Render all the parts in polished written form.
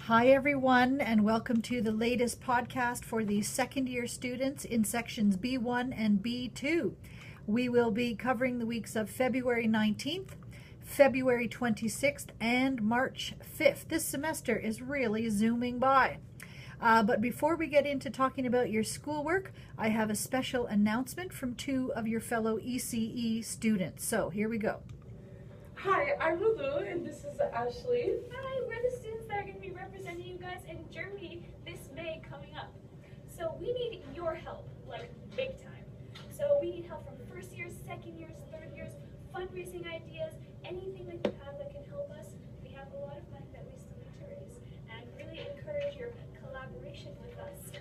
Hi, everyone, and welcome to the latest podcast for the second year students in sections B1 and B2. We will be covering the weeks of February 19th, February 26th, and March 5th. This semester is really zooming by. But before we get into talking about your schoolwork, I have a special announcement from two of your fellow ECE students. So here we go. Hi, I'm Lulu, and this is Ashley. Hi, we're the students that are going to be representing you guys in Germany this May coming up. So we need your help, like big time. So we need help from first years, second years, third years, fundraising ideas, anything that you have that can help us. We have a lot of money that we still need to raise, and really encourage your collaboration with us.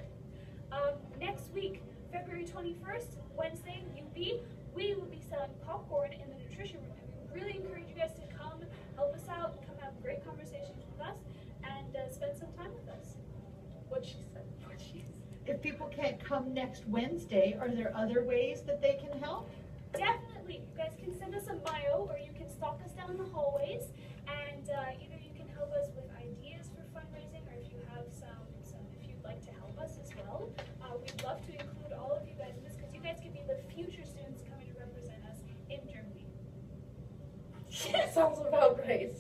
Next week, February 21st, Wednesday, UB, we will be selling popcorn in the nutrition room. Really encourage you guys to come help us out, come have great conversations with us, and spend some time with us. What she said. If people can't come next Wednesday, are there other ways that they can help? Definitely. You guys can send us a bio, or you can stalk us down the hallways, and either you can help us with ideas for fundraising, or if you have if you'd like to help us as well. We'd love to include all of you guys in this, because you guys can be the future students coming to represent us in Germany. Sounds about right.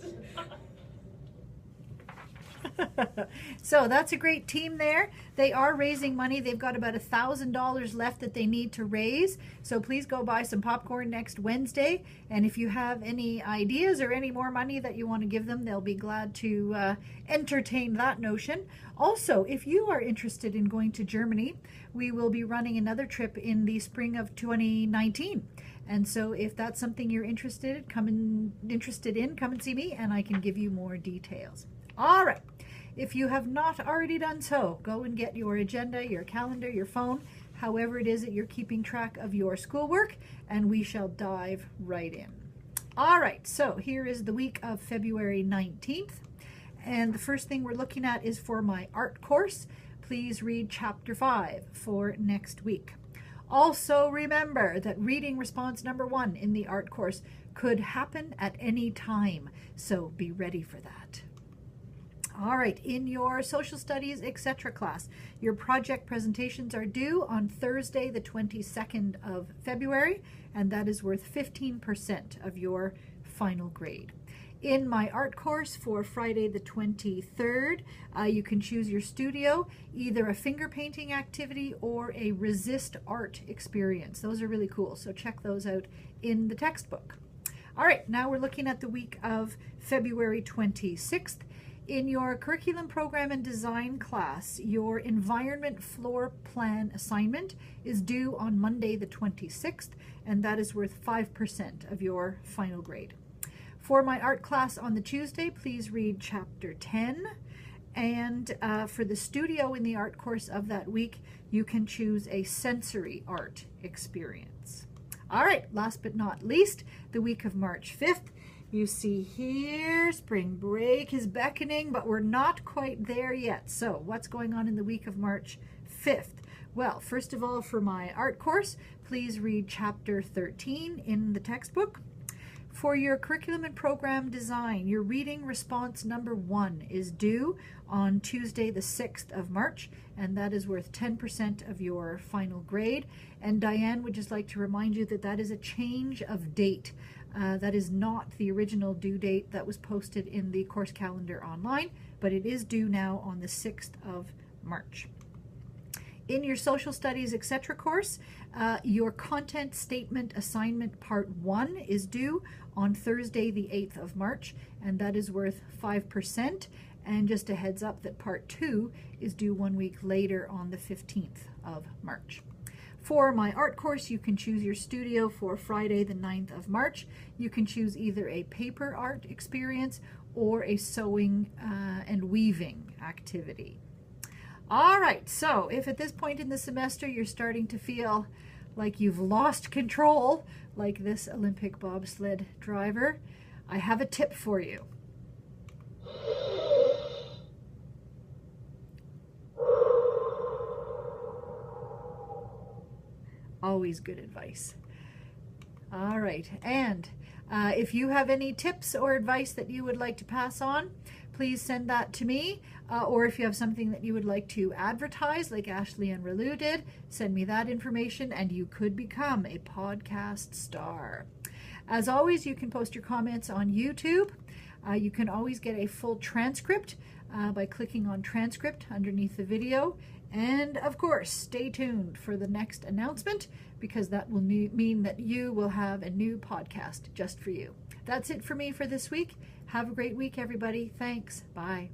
So that's a great team there. They are raising money. They've got about $1,000 left that they need to raise. So please go buy some popcorn next Wednesday. And if you have any ideas or any more money that you want to give them, they'll be glad to entertain that notion. Also, if you are interested in going to Germany, we will be running another trip in the spring of 2019. And so if that's something you're interested in, come and see me, and I can give you more details. All right. If you have not already done so, go and get your agenda, your calendar, your phone, however it is that you're keeping track of your schoolwork, and we shall dive right in. All right, so here is the week of February 19th, and the first thing we're looking at is for my art course. Please read chapter 5 for next week. Also remember that reading response number 1 in the art course could happen at any time, so be ready for that. All right, in your social studies, etc. class, your project presentations are due on Thursday, the 22nd of February, and that is worth 15% of your final grade. In my art course for Friday the 23rd, you can choose your studio, either a finger painting activity or a resist art experience. Those are really cool, so check those out in the textbook. All right, now we're looking at the week of February 26th. In your curriculum program and design class, your environment floor plan assignment is due on Monday the 26th, and that is worth 5% of your final grade. For my art class on the Tuesday, please read chapter 10. And for the studio in the art course of that week, you can choose a sensory art experience. All right, last but not least, the week of March 5th. You see here, spring break is beckoning, but we're not quite there yet. So what's going on in the week of March 5th? Well, first of all, for my art course, please read chapter 13 in the textbook. For your curriculum and program design, your reading response number 1 is due on Tuesday the 6th of March, and that is worth 10% of your final grade. And Diane would just like to remind you that that is a change of date. That is not the original due date that was posted in the course calendar online, but it is due now on the 6th of March. In your social studies, etc. course, your content statement assignment part 1 is due on Thursday the 8th of March, and that is worth 5%. And just a heads up that part 2 is due 1 week later on the 15th of March. For my art course, you can choose your studio for Friday the 9th of March. You can choose either a paper art experience or a sewing and weaving activity. All right, so if at this point in the semester you're starting to feel like you've lost control, like this Olympic bobsled driver, I have a tip for you. Always good advice. All right. And if you have any tips or advice that you would like to pass on, please send that to me. Or if you have something that you would like to advertise, like Ashley and Ralu did, send me that information and you could become a podcast star. As always, you can post your comments on YouTube. You can always get a full transcript by clicking on transcript underneath the video. And of course, stay tuned for the next announcement, because that will mean that you will have a new podcast just for you. That's it for me for this week. Have a great week, everybody. Thanks. Bye.